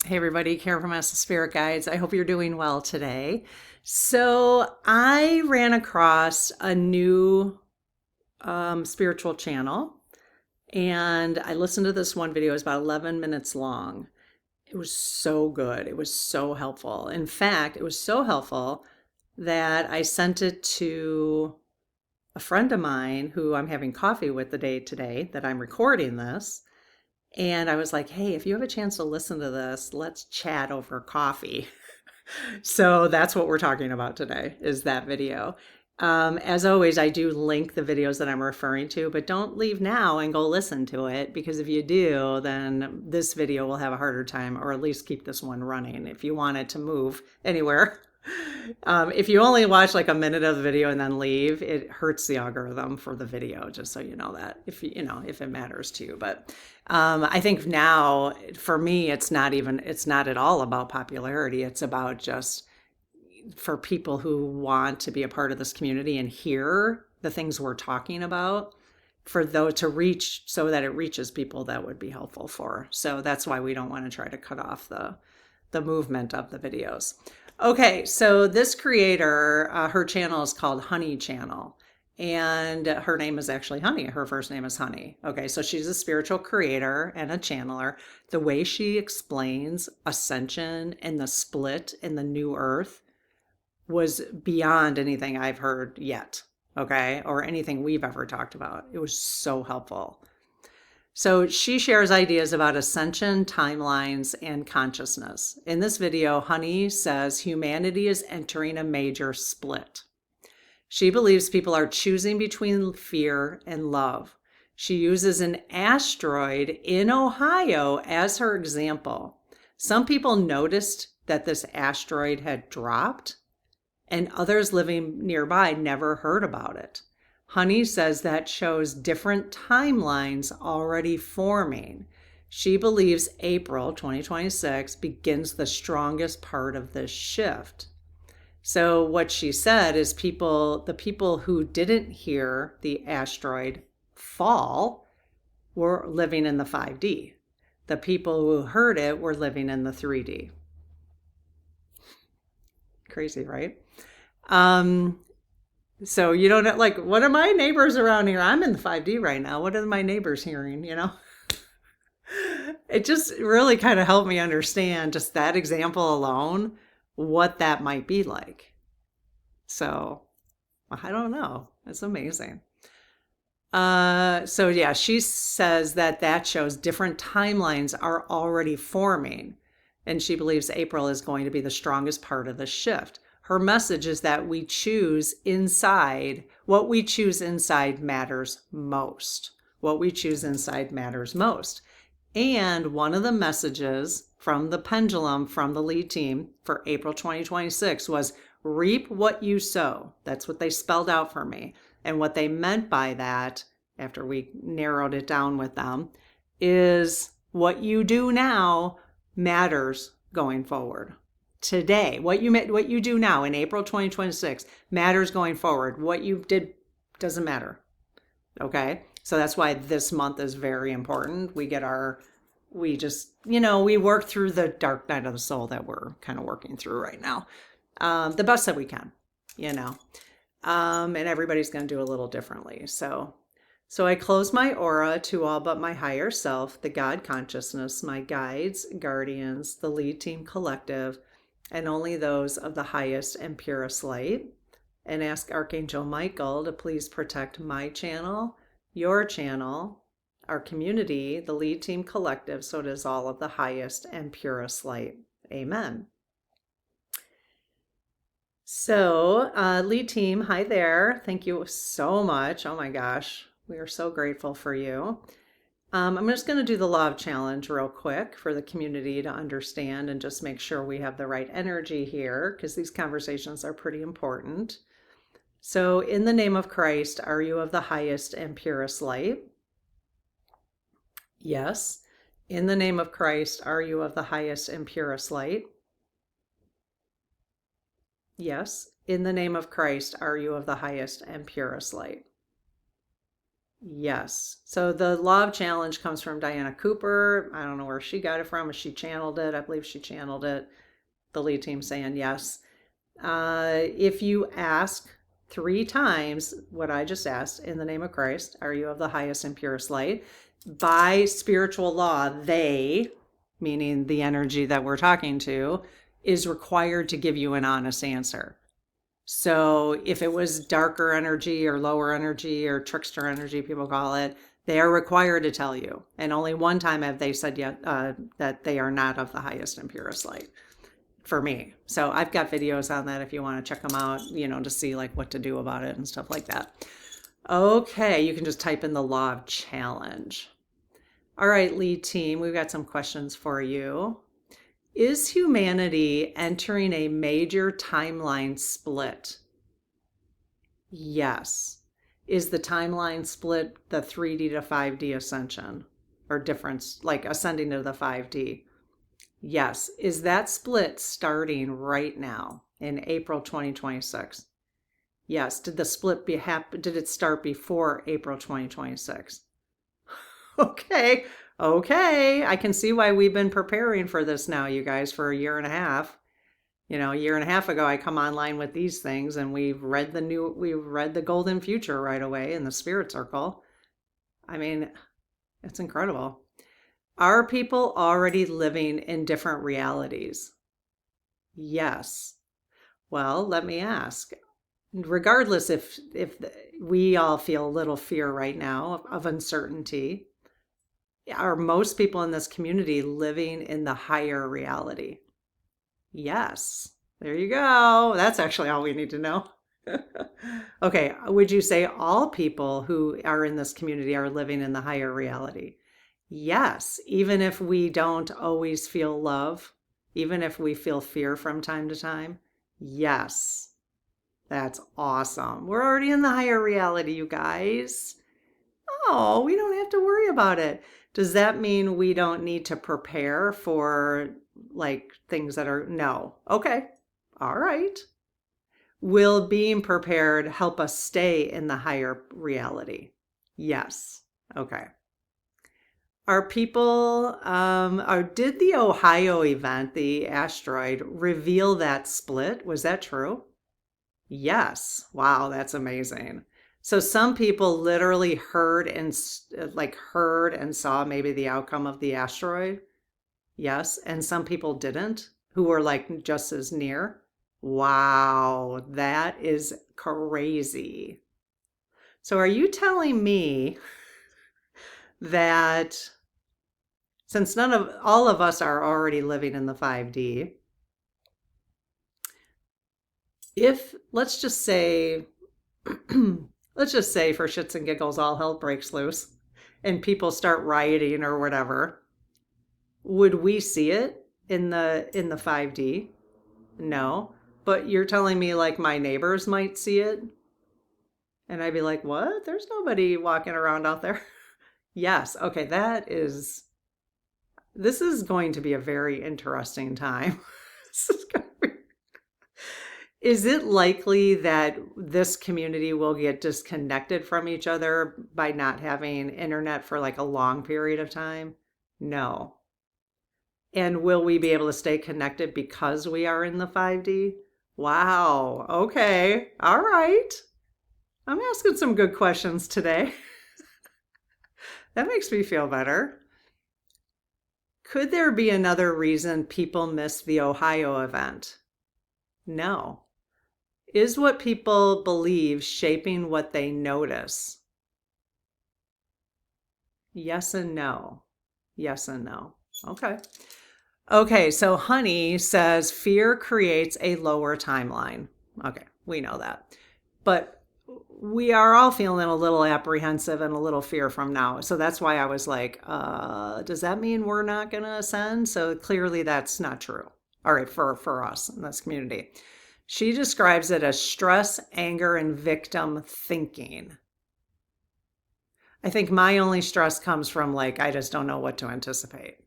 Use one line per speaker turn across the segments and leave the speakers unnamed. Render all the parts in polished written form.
Hey everybody, Karen from Master Spirit Guides. I hope you're doing well today. So I ran across a new spiritual channel and I listened to this one video. It was about 11 minutes long. It was so good. It was so helpful. In fact, it was so helpful that I sent it to a friend of mine who I'm having coffee with the day today that I'm recording this. And I was like, hey, if you have a chance to listen to this, let's chat over coffee. So that's what we're talking about today is that video. As always, I do link the videos that I'm referring to, but don't leave now and go listen to it because if you do, then this video will have a harder time, or at least keep this one running if you want it to move anywhere. If you only watch like a minute of the video and then leave, it hurts the algorithm for the video, just so you know that if it matters to you. But I think now for me, it's not at all about popularity. It's about just for people who want to be a part of this community and hear the things we're talking about, for those to reach so that it reaches people that would be helpful for. So that's why we don't want to try to cut off the movement of the videos. Okay, so this creator, her channel is called Honey Channel, and her name is actually Honey. Her first name is Honey. Okay, so she's a spiritual creator and a channeler. The way she explains Ascension and the split in the new earth was beyond anything I've heard yet, okay, or anything we've ever talked about. It was so helpful. So she shares ideas about ascension, timelines, and consciousness. In this video, Honey says humanity is entering a major split. She believes people are choosing between fear and love. She uses an asteroid in Ohio as her example. Some people noticed that this asteroid had dropped, and others living nearby never heard about it. Honey says that shows different timelines already forming. She believes April 2026 begins the strongest part of this shift. So what she said is the people who didn't hear the asteroid fall were living in the 5D. The people who heard it were living in the 3D. Crazy, right? So you don't like, what are my neighbors around here? I'm in the 5D right now. What are my neighbors hearing? It just really kind of helped me understand, just that example alone, what that might be like. So I don't know. It's amazing. So yeah, she says that shows different timelines are already forming. And she believes April is going to be the strongest part of the shift. Her message is that we choose inside. What we choose inside matters most. What we choose inside matters most. And one of the messages from the pendulum from the lead team for April 2026 was reap what you sow. That's what they spelled out for me. And what they meant by that, after we narrowed it down with them, is what you do now matters going forward. Today, what you do now in April 2026 matters going forward. What you did doesn't matter. Okay? So that's why this month is very important. We work through the dark night of the soul that we're kind of working through right now. The best that we can, and everybody's going to do a little differently. So I close my aura to all but my higher self, the God consciousness, my guides, guardians, the lead team collective, and only those of the highest and purest light, and ask Archangel Michael to please protect my channel, your channel, our community, the lead team collective, so it is all of the highest and purest light. Amen. So, lead team, hi there. Thank you so much. Oh my gosh, we are so grateful for you. I'm just going to do the law of challenge real quick for the community to understand and just make sure we have the right energy here, because these conversations are pretty important. So, in the name of Christ, are you of the highest and purest light? Yes. In the name of Christ, are you of the highest and purest light? Yes. In the name of Christ, are you of the highest and purest light? Yes. So the law of challenge comes from Diana Cooper. I don't know where she got it from. If she channeled it, I believe she channeled it. The lead team saying yes. If you ask 3 times what I just asked in the name of Christ, are you of the highest and purest light? By spiritual law, they, meaning the energy that we're talking to, is required to give you an honest answer. So if it was darker energy or lower energy or trickster energy, people call it, they are required to tell you. And only one time have they said yet that they are not of the highest and purest light for me. So I've got videos on that if you want to check them out, to see like what to do about it and stuff like that. Okay, you can just type in the law of challenge. All right, lead team, we've got some questions for you. Is humanity entering a major timeline split? Yes. Is the timeline split the 3D to 5D ascension or difference, like ascending to the 5D? Yes. Is that split starting right now in April 2026? Yes. Did the split did it start before April 2026? Okay. Okay. I can see why we've been preparing for this now, you guys, for a year and a half. A year and a half ago, I come online with these things and we've read the Golden Future right away in the Spirit Circle. I mean, it's incredible. Are people already living in different realities? Yes. Well, let me ask. Regardless if we all feel a little fear right now of uncertainty, are most people in this community living in the higher reality? Yes. There you go. That's actually all we need to know. Okay. Would you say all people who are in this community are living in the higher reality? Yes. Even if we don't always feel love, even if we feel fear from time to time? Yes. That's awesome. We're already in the higher reality, you guys. Oh, we don't have to worry about it. Does that mean we don't need to prepare for like things that are no? Okay. All right. Will being prepared help us stay in the higher reality? Yes. Okay. Are people did the Ohio event, the asteroid, reveal that split? Was that true? Yes. Wow, that's amazing. So some people literally heard and saw maybe the outcome of the asteroid. Yes, and some people didn't, who were like just as near. Wow, that is crazy. So are you telling me that since all of us are already living in the 5D, if let's just say let's just say for shits and giggles all hell breaks loose and people start rioting or whatever, would we see it in the 5D? No. But you're telling me like my neighbors might see it? And I'd be like, "What? There's nobody walking around out there." Yes. Okay, this is going to be a very interesting time. Is it likely that this community will get disconnected from each other by not having internet for like a long period of time? No. And will we be able to stay connected because we are in the 5D? Wow. Okay. All right. I'm asking some good questions today. That makes me feel better. Could there be another reason people miss the Ohio event? No. Is what people believe shaping what they notice? Yes and no. Yes and no. Okay. Okay, so Honey says fear creates a lower timeline. Okay, we know that. But we are all feeling a little apprehensive and a little fear from now. So that's why I was like, does that mean we're not going to ascend? So clearly that's not true. All right, for us in this community. She describes it as stress, anger, and victim thinking. I think my only stress comes from like, I just don't know what to anticipate,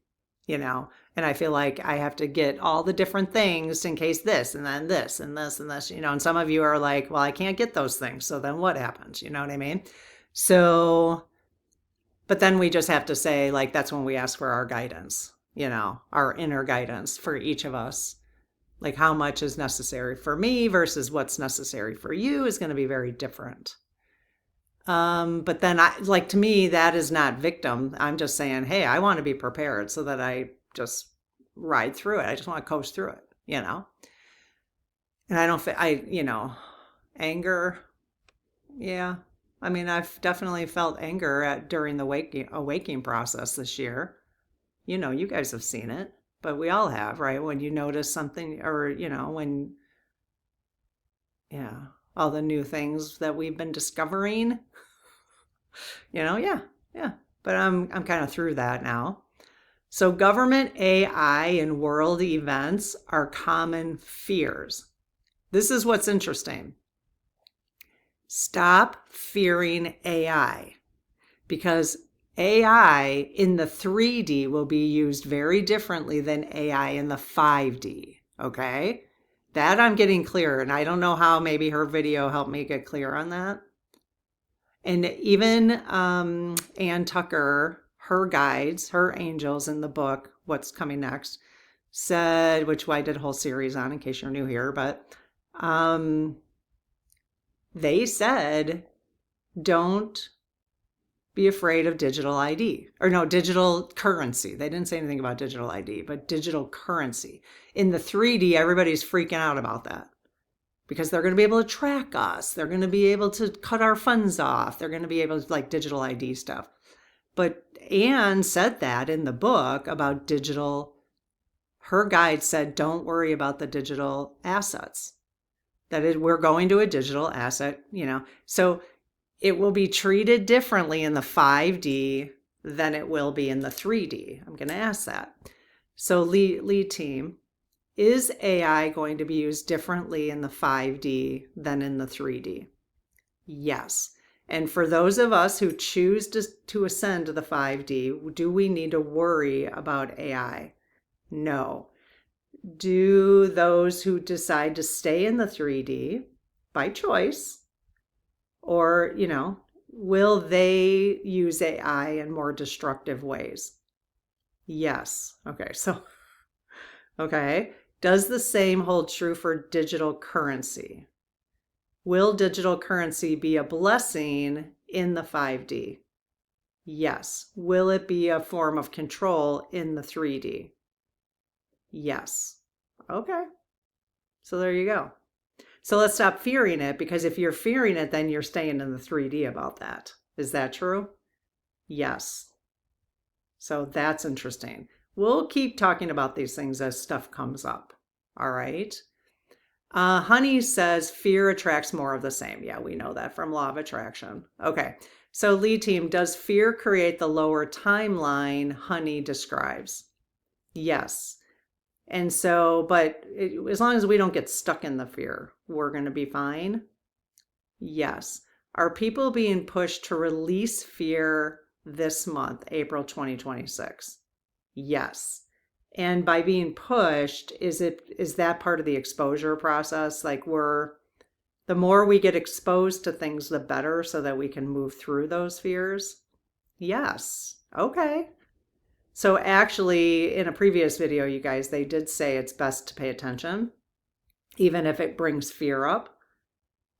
and I feel like I have to get all the different things in case this and then this and this and this, and some of you are like, well, I can't get those things. So then what happens? You know what I mean? So But then we just have to say, like, that's when we ask for our guidance, our inner guidance for each of us. Like, how much is necessary for me versus what's necessary for you is going to be very different. But then to me, that is not victim. I'm just saying, hey, I want to be prepared so that I just ride through it. I just want to coast through it. And I don't, anger. Yeah. I mean, I've definitely felt anger during the awakening process this year. You guys have seen it, but we all have, right? When you notice something or, yeah, all the new things that we've been discovering, yeah, yeah. But I'm kind of through that now. So government AI and world events are common fears. This is what's interesting. Stop fearing AI, because AI in the 3D will be used very differently than AI in the 5D. Okay? That I'm getting clear, and I don't know how. Maybe her video helped me get clear on that. And even Ann Tucker, her guides, her angels in the book, What's Coming Next, said, which I did a whole series on in case you're new here, but they said, don't be afraid of digital ID, or no, digital currency. They didn't say anything about digital ID, but digital currency. In the 3D, everybody's freaking out about that because they're going to be able to track us. They're going to be able to cut our funds off. They're going to be able to, like, digital ID stuff. But Anne said that in the book about digital. Her guide said, don't worry about the digital assets, that we're going to a digital asset, So it will be treated differently in the 5D than it will be in the 3D. I'm going to ask that. So lead team, is AI going to be used differently in the 5D than in the 3D? Yes. And for those of us who choose to ascend to the 5D, do we need to worry about AI? No. Do those who decide to stay in the 3D by choice, or, will they use AI in more destructive ways? Yes. Okay. Does the same hold true for digital currency? Will digital currency be a blessing in the 5D? Yes. Will it be a form of control in the 3D? Yes. Okay. So there you go. So let's stop fearing it, because if you're fearing it, then you're staying in the 3D about that. Is that true? Yes. So that's interesting. We'll keep talking about these things as stuff comes up. All right. Honey says fear attracts more of the same. Yeah, we know that from law of attraction. Okay. So lead team, does fear create the lower timeline Honey describes? Yes. And so, but as long as we don't get stuck in the fear, we're going to be fine. Yes. Are people being pushed to release fear this month, April 2026? Yes. And by being pushed, is that part of the exposure process? Like, the more we get exposed to things, the better, so that we can move through those fears? Yes. Okay. So actually, in a previous video, you guys, they did say it's best to pay attention, even if it brings fear up.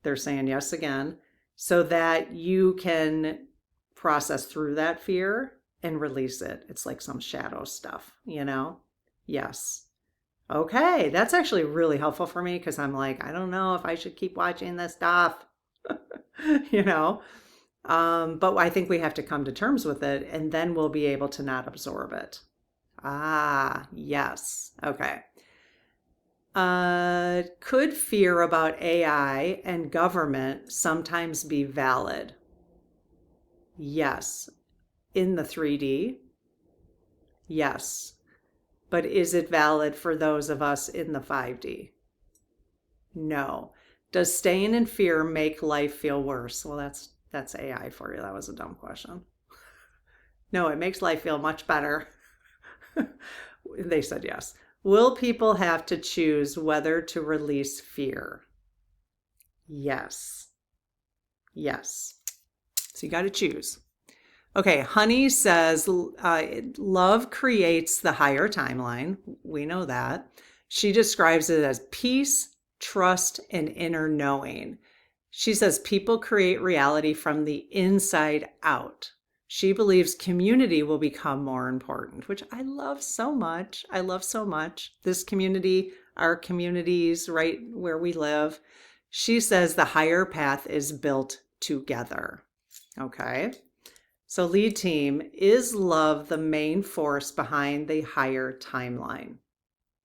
They're saying yes again, so that you can process through that fear and release it. It's like some shadow stuff, Yes. Okay, that's actually really helpful for me, because I'm like, I don't know if I should keep watching this stuff, But I think we have to come to terms with it, and then we'll be able to not absorb it. Ah, yes. Okay. Could fear about AI and government sometimes be valid? Yes. In the 3D? Yes. But is it valid for those of us in the 5D? No. Does staying in fear make life feel worse? Well, that's AI for you. That was a dumb question. No, it makes life feel much better. They said yes. Will people have to choose whether to release fear? Yes. Yes. So you got to choose. Okay, Honey says love creates the higher timeline. We know that. She describes it as peace, trust, and inner knowing. She says people create reality from the inside out. She believes community will become more important, which I love so much. I love so much. This community, our communities right where we live. She says the higher path is built together. Okay. So, lead team, is love the main force behind the higher timeline?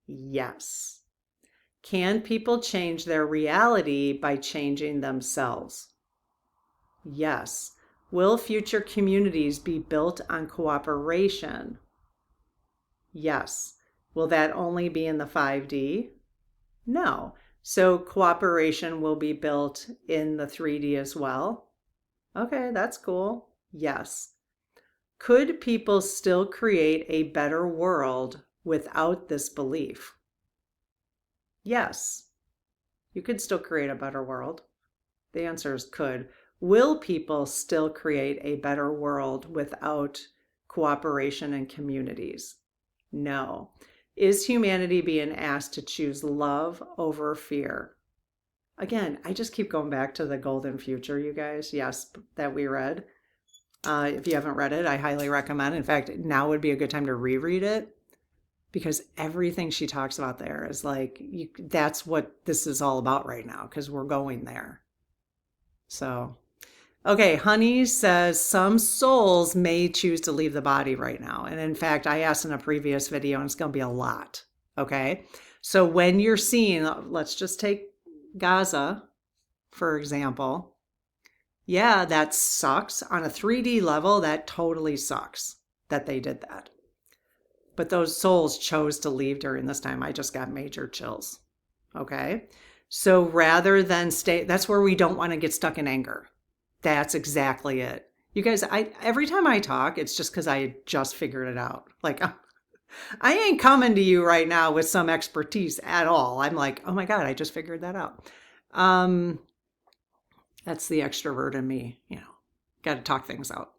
Yes. Can people change their reality by changing themselves? Yes. Will future communities be built on cooperation? Yes. Will that only be in the 5D? No. So, cooperation will be built in the 3D as well? Okay, that's cool. Yes. Could people still create a better world without this belief? Yes, you could still create a better world. The answer is could. Will people still create a better world without cooperation and communities? No. Is humanity being asked to choose love over fear? Again, I just keep going back to the golden future, you guys. Yes, that we read. If you haven't read it, I highly recommend. In fact, now would be a good time to reread it because everything she talks about there is like, that's what this is all about right now because we're going there. So, okay, Honey says some souls may choose to leave the body right now. And in fact, I asked in a previous video, and it's going to be a lot. Okay. So when you're seeing, let's just take Gaza, for example. Yeah, that sucks. On a 3D level, that totally sucks that they did that. But those souls chose to leave during this time. I just got major chills. Okay. So rather than stay, that's where we don't want to get stuck in anger. That's exactly it. You guys, every time I talk, it's just because I just figured it out. Like, I ain't coming to you right now with some expertise at all. I'm like, oh my God, I just figured that out. That's the extrovert in me, got to talk things out.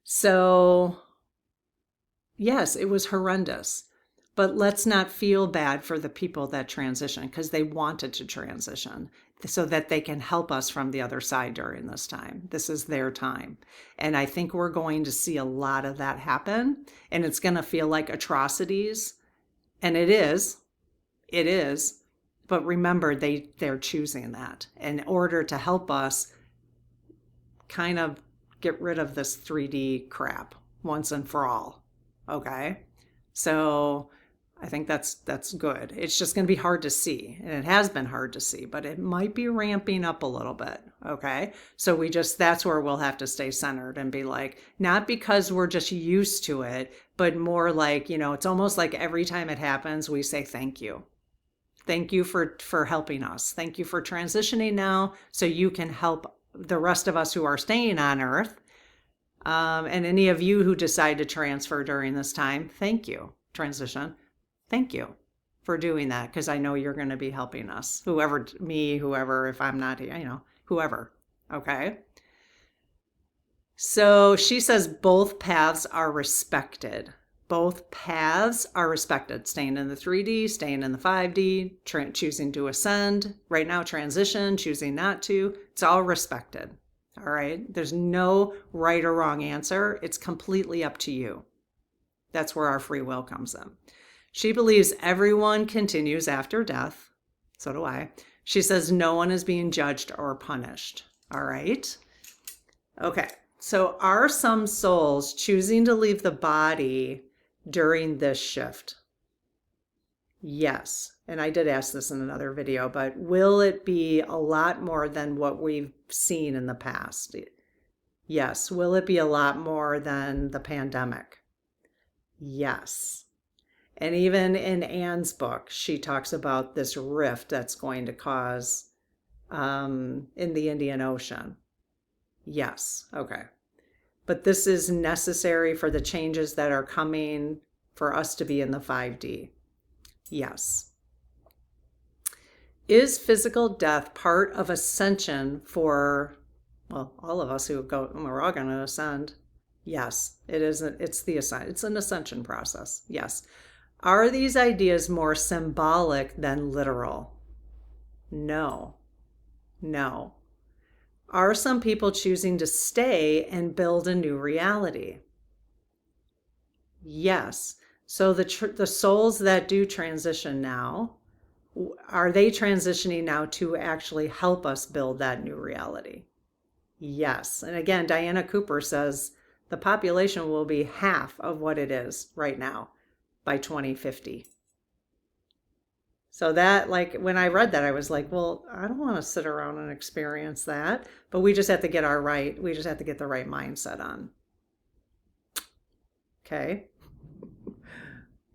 So, yes, it was horrendous. But let's not feel bad for the people that transition because they wanted to transition so that they can help us from the other side during this time. This is their time. And I think we're going to see a lot of that happen. And it's going to feel like atrocities. And it is. It is. But remember, they're choosing that in order to help us kind of get rid of this 3D crap once and for all. Okay? So I think that's good. It's just going to be hard to see, and it has been hard to see, but it might be ramping up a little bit. Okay? So that's where we'll have to stay centered and be like, not because we're just used to it, but more like, it's almost like every time it happens, we say thank you. Thank you for helping us. Thank you for transitioning now so you can help the rest of us who are staying on Earth. And any of you who decide to transfer during this time, thank you. Transition. Thank you for doing that because I know you're going to be helping us. Whoever, me, whoever, if I'm not here, whoever. Okay. So she says both paths are respected. Both paths are respected. Staying in the 3D, staying in the 5D, choosing to ascend. Right now, transition, choosing not to. It's all respected. All right. There's no right or wrong answer. It's completely up to you. That's where our free will comes in. She believes everyone continues after death. So do I. She says no one is being judged or punished. All right. Okay. So are some souls choosing to leave the body during this shift? Yes. And I did ask this in another video, but will it be a lot more than what we've seen in the past? Yes. Will it be a lot more than the pandemic? Yes. And even in Anne's book, she talks about this rift that's going to cause in the Indian Ocean. Yes. Okay. But this is necessary for the changes that are coming for us to be in the 5D. Yes. Is physical death part of ascension for, well, all of us who go, we're all going to ascend. Yes, it is. It's an ascension process. Yes. Are these ideas more symbolic than literal? No, no. Are some people choosing to stay and build a new reality? Yes. So the souls that do transition now, are they transitioning now to actually help us build that new reality? Yes. And again, Diana Cooper says the population will be half of what it is right now by 2050. So that, like, when I read that, I was like, well, I don't want to sit around and experience that. But we just have to we just have to get the right mindset on. Okay.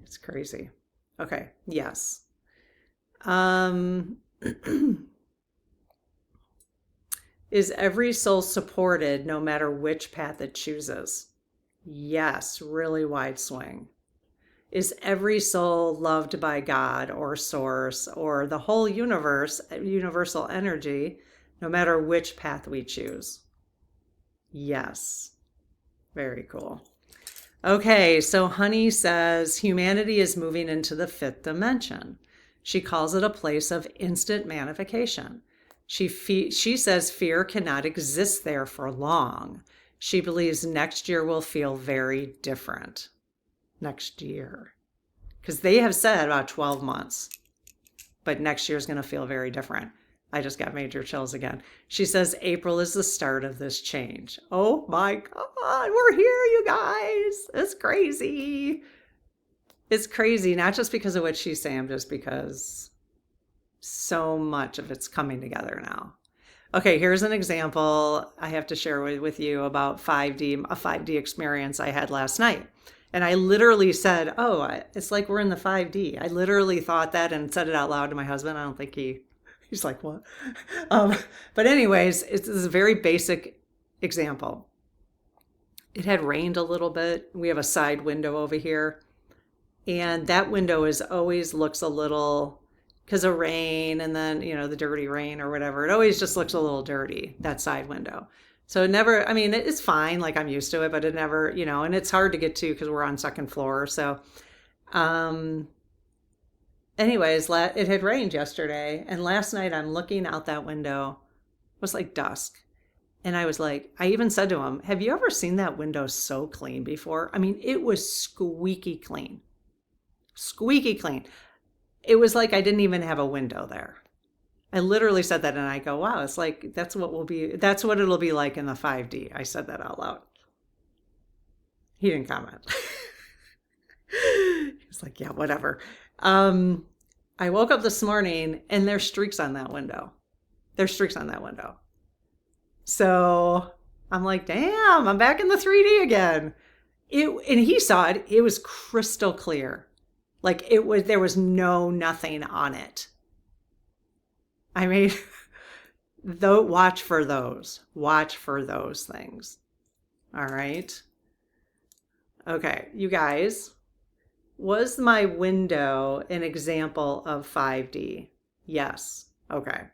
It's crazy. Okay. Yes. Um, is every soul supported no matter which path it chooses? Yes. Really wide swing. Is every soul loved by God or source or the whole universe, universal energy, no matter which path we choose? Yes. Very cool. Okay, so Honey says humanity is moving into the fifth dimension. She calls it a place of instant manifestation. She says fear cannot exist there for long. She believes next year will feel very different. Next year. Because they have said about 12 months, but next year is going to feel very different. I just got major chills again. She says April is the start of this change. Oh my God, we're here, you guys. It's crazy. It's crazy, not just because of what she's saying, just because so much of it's coming together now. Okay, here's an example I have to share with you about a 5D experience I had last night. And I literally said, oh, it's like we're in the 5D. I literally thought that and said it out loud to my husband. I don't think he's like, what? But anyways, this is a very basic example. It had rained a little bit. We have a side window over here. And that window always looks a little, because of rain and then, the dirty rain or whatever. It always just looks a little dirty, that side window. So it never, I mean, it's fine. Like I'm used to it, but it never, and it's hard to get to because we're on second floor. So, anyways, it had rained yesterday. And last night I'm looking out that window. It was like dusk. And I was like, I even said to him, have you ever seen that window so clean before? I mean, it was squeaky clean. Squeaky clean. It was like I didn't even have a window there. I literally said that and I go, wow, it's like, that's what it'll be like in the 5D. I said that out loud. He didn't comment. He was like, yeah, whatever. I woke up this morning and there's streaks on that window. There's streaks on that window. So I'm like, damn, I'm back in the 3D again. And he saw it. It was crystal clear. Like there was nothing on it. I mean, watch for those. Watch for those things. All right. Okay, you guys, was my window an example of 5D? Yes. Okay.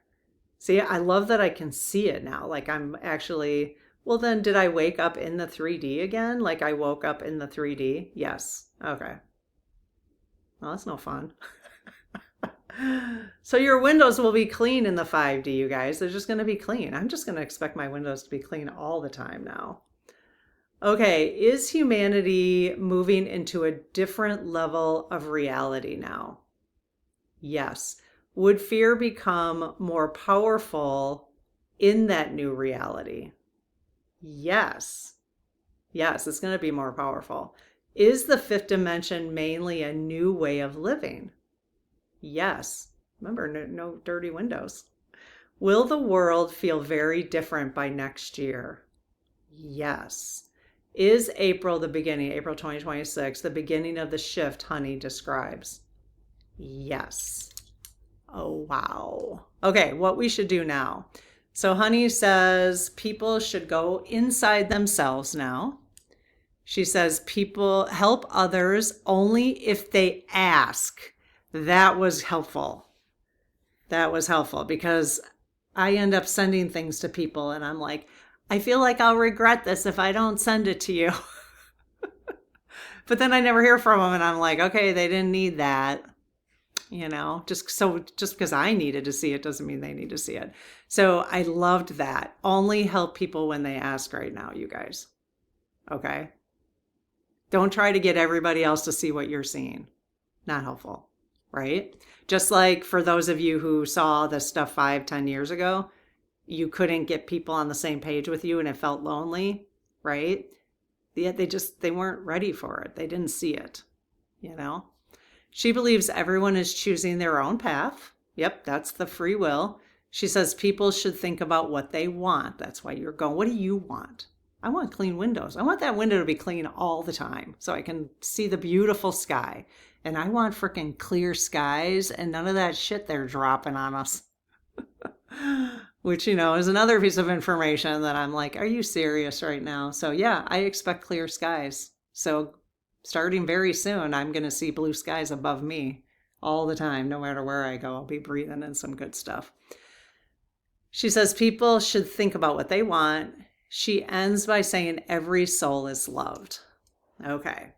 See, I love that I can see it now. Like I'm actually, well then did I wake up in the 3D again? Like I woke up in the 3D? Yes. Okay. Well, that's no fun. So your windows will be clean in the 5D, you guys. They're just going to be clean. I'm just going to expect my windows to be clean all the time now. Okay, is humanity moving into a different level of reality now? Yes. Would fear become more powerful in that new reality? Yes. Yes, it's going to be more powerful. Is the fifth dimension mainly a new way of living? Yes. Remember, no dirty windows. Will the world feel very different by next year? Yes. Is April 2026, the beginning of the shift Honey describes? Yes. Oh, wow. Okay, what we should do now. So Honey says people should go inside themselves now. She says people help others only if they ask. That was helpful. That was helpful because I end up sending things to people and I'm like, I feel like I'll regret this if I don't send it to you. But then I never hear from them and I'm like, okay, they didn't need that. Just because I needed to see it doesn't mean they need to see it. So I loved that. Only help people when they ask right now, you guys. Okay? Don't try to get everybody else to see what you're seeing. Not helpful, right? Just like for those of you who saw this stuff 5, 10 years ago, you couldn't get people on the same page with you and it felt lonely, right? Yet they weren't ready for it. They didn't see it, you know? She believes everyone is choosing their own path. Yep, that's the free will. She says people should think about what they want. That's why you're going, what do you want? I want clean windows. I want that window to be clean all the time so I can see the beautiful sky. And I want freaking clear skies and none of that shit they're dropping on us. Which, is another piece of information that I'm like, are you serious right now? So yeah, I expect clear skies. So starting very soon, I'm going to see blue skies above me all the time. No matter where I go, I'll be breathing in some good stuff. She says people should think about what they want. She ends by saying every soul is loved. Okay.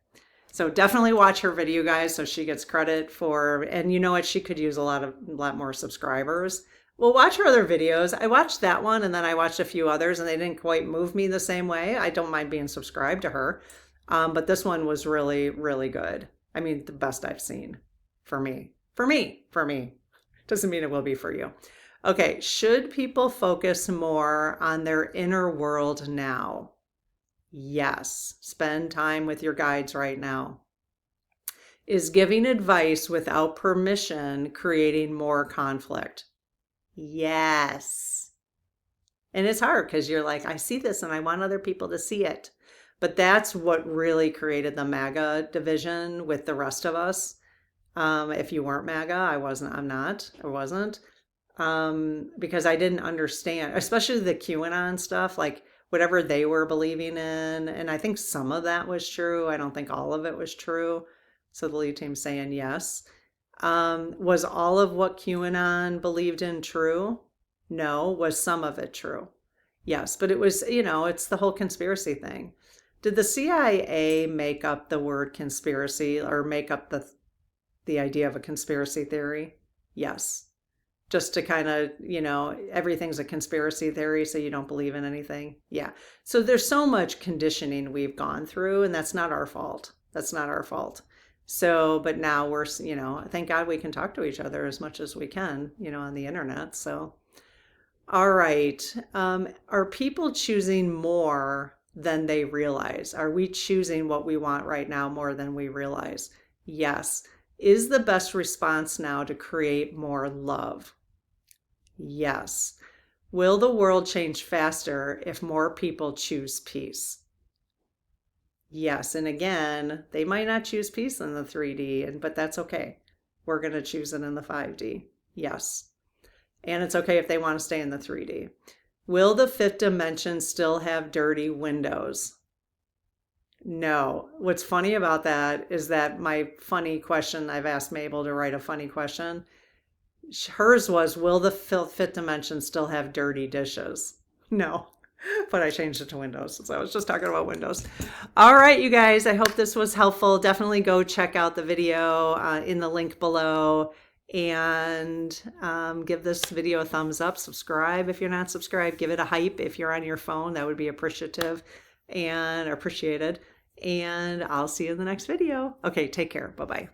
So definitely watch her video, guys, so she gets credit for, and you know what? She could use a lot more subscribers. Well, watch her other videos. I watched that one and then I watched a few others and they didn't quite move me the same way. I don't mind being subscribed to her. But this one was really, really good. I mean, the best I've seen for me. For me. Doesn't mean it will be for you. Okay, should people focus more on their inner world now? Yes. Spend time with your guides right now. Is giving advice without permission creating more conflict? Yes. And it's hard because you're like, I see this and I want other people to see it. But that's what really created the MAGA division with the rest of us. If you weren't MAGA, I wasn't. Because I didn't understand, especially the QAnon stuff, like whatever they were believing in. And I think some of that was true. I don't think all of it was true. So the lead team's saying yes. Was all of what QAnon believed in true? No. Was some of it true? Yes. But it was, it's the whole conspiracy thing. Did the CIA make up the word conspiracy or make up the idea of a conspiracy theory? Yes. Just to kind of, everything's a conspiracy theory, so you don't believe in anything. Yeah. So there's so much conditioning we've gone through, and that's not our fault. That's not our fault. So, but now we're, thank God we can talk to each other as much as we can, on the internet. So, all right. Are people choosing more than they realize? Are we choosing what we want right now more than we realize? Yes. Is the best response now to create more love? Yes. Will the world change faster if more people choose peace? Yes. And again, they might not choose peace in the 3D, but that's okay. We're going to choose it in the 5D. Yes. And it's okay if they want to stay in the 3D. Will the fifth dimension still have dirty windows? No. What's funny about that is that my funny question, I've asked Mabel to write a funny question. Hers was, will the fifth dimension still have dirty dishes? No, but I changed it to windows. So I was just talking about windows. All right, you guys, I hope this was helpful. Definitely go check out the video in the link below and give this video a thumbs up. Subscribe if you're not subscribed. Give it a hype if you're on your phone. That would be appreciative and appreciated. And I'll see you in the next video. Okay, take care. Bye-bye.